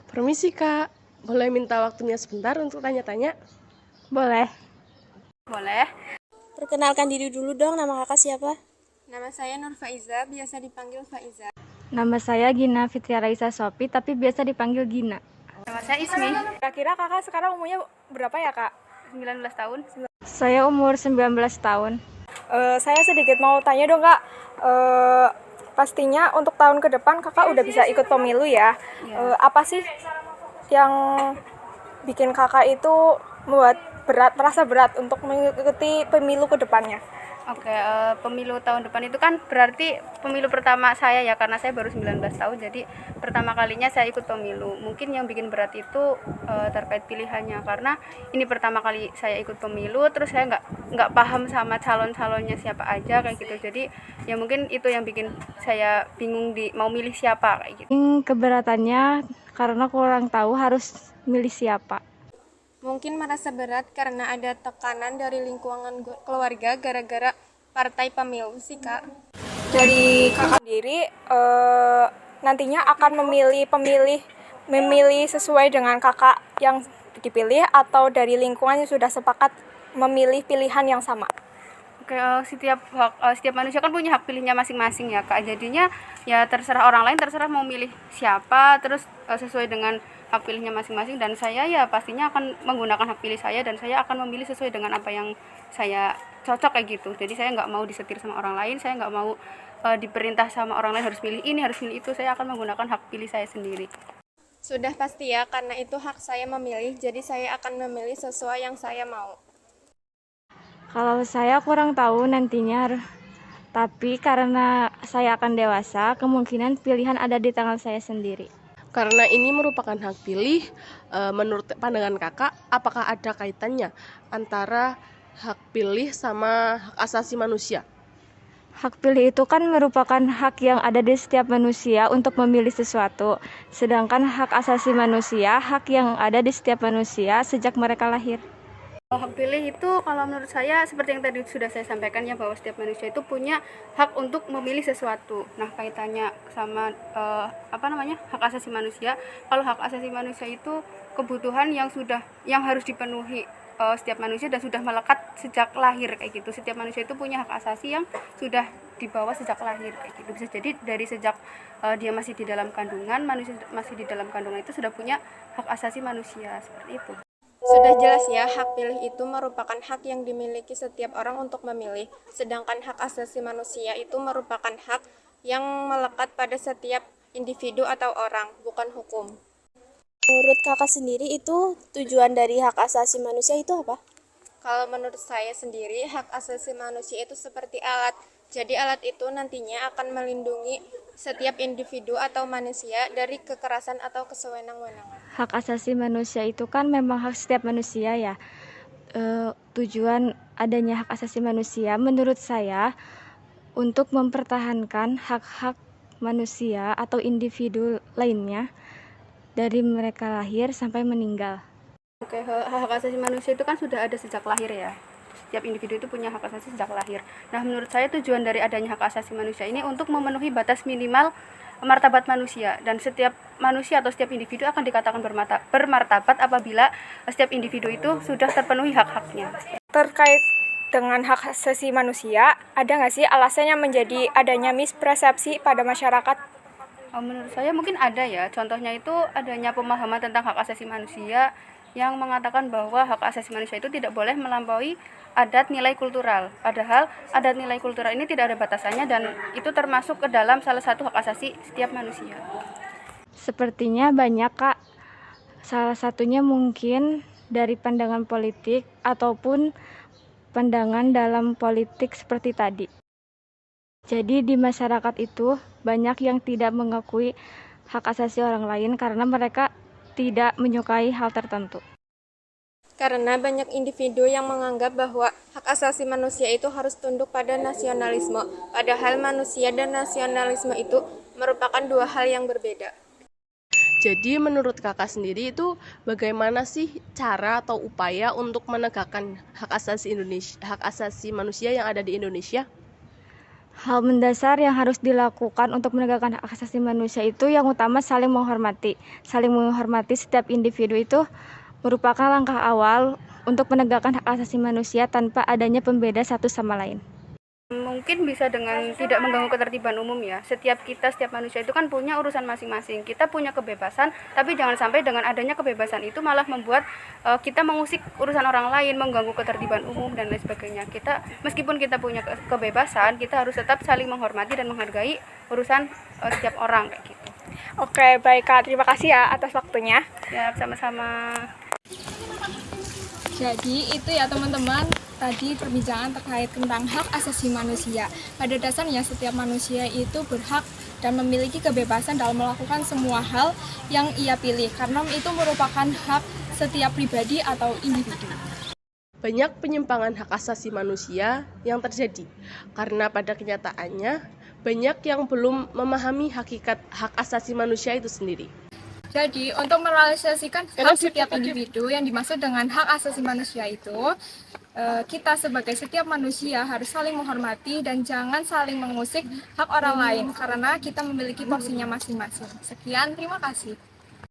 Permisi Kak, boleh minta waktunya sebentar untuk tanya-tanya? Boleh. Boleh. Perkenalkan diri dulu dong, nama kakak siapa? Nama saya Nur Faiza, biasa dipanggil Faiza. Nama saya Gina Fitria Raisa Sopi, tapi biasa dipanggil Gina. Nama saya Ismi, Kira-kira kakak sekarang umurnya berapa ya kak? 19 tahun. Saya umur 19 tahun. Saya sedikit mau tanya dong kak. Pastinya untuk tahun ke depan kakak udah bisa ikut pemilu ya. Apa sih yang bikin kakak itu merasa berat untuk mengikuti pemilu ke depannya? Oke, pemilu tahun depan itu kan berarti pemilu pertama saya ya, karena saya baru 19 tahun, jadi pertama kalinya saya ikut pemilu. Mungkin yang bikin berat itu terkait pilihannya, karena ini pertama kali saya ikut pemilu, terus saya nggak paham sama calon-calonnya siapa aja kayak gitu. Jadi ya mungkin itu yang bikin saya bingung mau milih siapa kayak gitu. Keberatannya karena kurang tahu harus milih siapa. Mungkin merasa berat karena ada tekanan dari lingkungan keluarga gara-gara partai pemilu sih kak. Dari kakak sendiri nantinya akan memilih sesuai dengan kakak yang dipilih atau dari lingkungan yang sudah sepakat memilih pilihan yang sama? Oke, setiap manusia kan punya hak pilihnya masing-masing ya kak. Jadinya ya terserah orang lain, terserah mau milih siapa, terus sesuai dengan hak pilihnya masing-masing. Dan saya ya pastinya akan menggunakan hak pilih saya, dan saya akan memilih sesuai dengan apa yang saya cocok kayak gitu. Jadi saya nggak mau disetir sama orang lain, saya nggak mau diperintah sama orang lain harus pilih ini, harus pilih itu. Saya akan menggunakan hak pilih saya sendiri. Sudah pasti ya, karena itu hak saya memilih, jadi saya akan memilih sesuai yang saya mau. Kalau saya kurang tahu nantinya, tapi karena saya akan dewasa, kemungkinan pilihan ada di tangan saya sendiri. Karena ini merupakan hak pilih, menurut pandangan kakak, apakah ada kaitannya antara hak pilih sama hak asasi manusia? Hak pilih itu kan merupakan hak yang ada di setiap manusia untuk memilih sesuatu. Sedangkan hak asasi manusia, hak yang ada di setiap manusia sejak mereka lahir. Hak pilih itu kalau menurut saya seperti yang tadi sudah saya sampaikan ya, bahwa setiap manusia itu punya hak untuk memilih sesuatu. Nah, kaitannya sama hak asasi manusia. Kalau hak asasi manusia itu kebutuhan yang harus dipenuhi setiap manusia dan sudah melekat sejak lahir kayak gitu. Setiap manusia itu punya hak asasi yang sudah dibawa sejak lahir kayak gitu. Bisa jadi dari sejak dia masih di dalam kandungan, manusia masih di dalam kandungan itu sudah punya hak asasi manusia seperti itu. Sudah jelas ya, hak pilih itu merupakan hak yang dimiliki setiap orang untuk memilih, sedangkan hak asasi manusia itu merupakan hak yang melekat pada setiap individu atau orang, bukan hukum. Menurut kakak sendiri itu tujuan dari hak asasi manusia itu apa? Kalau menurut saya sendiri, hak asasi manusia itu seperti alat. Jadi alat itu nantinya akan melindungi setiap individu atau manusia dari kekerasan atau kesewenang-wenangan. Hak asasi manusia itu kan memang hak setiap manusia ya. Tujuan adanya hak asasi manusia menurut saya untuk mempertahankan hak-hak manusia atau individu lainnya dari mereka lahir sampai meninggal. Oke, hak asasi manusia itu kan sudah ada sejak lahir ya. Setiap individu itu punya hak asasi sejak lahir. Nah, menurut saya tujuan dari adanya hak asasi manusia ini untuk memenuhi batas minimal martabat manusia, dan setiap manusia atau setiap individu akan dikatakan bermartabat apabila setiap individu itu sudah terpenuhi hak-haknya. Terkait dengan hak asasi manusia, ada nggak sih alasannya menjadi adanya mispersepsi pada masyarakat? Menurut saya mungkin ada ya. Contohnya itu adanya pemahaman tentang hak asasi manusia yang mengatakan bahwa hak asasi manusia itu tidak boleh melampaui adat nilai kultural. Padahal adat nilai kultural ini tidak ada batasannya, dan itu termasuk ke dalam salah satu hak asasi setiap manusia. Sepertinya banyak Kak. Salah satunya mungkin dari pandangan politik ataupun pandangan dalam politik seperti tadi. Jadi di masyarakat itu banyak yang tidak mengakui hak asasi orang lain karena mereka tidak menyukai hal tertentu. Karena banyak individu yang menganggap bahwa hak asasi manusia itu harus tunduk pada nasionalisme, padahal manusia dan nasionalisme itu merupakan dua hal yang berbeda. Jadi menurut kakak sendiri itu bagaimana sih cara atau upaya untuk menegakkan hak asasi manusia yang ada di Indonesia? Hal mendasar yang harus dilakukan untuk menegakkan hak asasi manusia itu yang utama saling menghormati. Saling menghormati setiap individu itu merupakan langkah awal untuk menegakkan hak asasi manusia tanpa adanya pembeda satu sama lain. Mungkin bisa dengan tidak mengganggu ketertiban umum ya. Setiap manusia itu kan punya urusan masing-masing. Kita punya kebebasan, tapi jangan sampai dengan adanya kebebasan itu malah membuat kita mengusik urusan orang lain, mengganggu ketertiban umum dan lain sebagainya. Meskipun kita punya kebebasan, kita harus tetap saling menghormati dan menghargai urusan setiap orang kayak gitu. Oke, baik Kak. Terima kasih ya atas waktunya. Ya, sama-sama. Jadi itu ya teman-teman, tadi perbincangan terkait tentang hak asasi manusia. Pada dasarnya setiap manusia itu berhak dan memiliki kebebasan dalam melakukan semua hal yang ia pilih, karena itu merupakan hak setiap pribadi atau individu. Banyak penyimpangan hak asasi manusia yang terjadi karena pada kenyataannya banyak yang belum memahami hakikat hak asasi manusia itu sendiri. Jadi, untuk merealisasikan hak setiap individu yang dimaksud dengan hak asasi manusia itu, kita sebagai setiap manusia harus saling menghormati dan jangan saling mengusik hak orang lain, karena kita memiliki porsinya masing-masing. Sekian, terima kasih.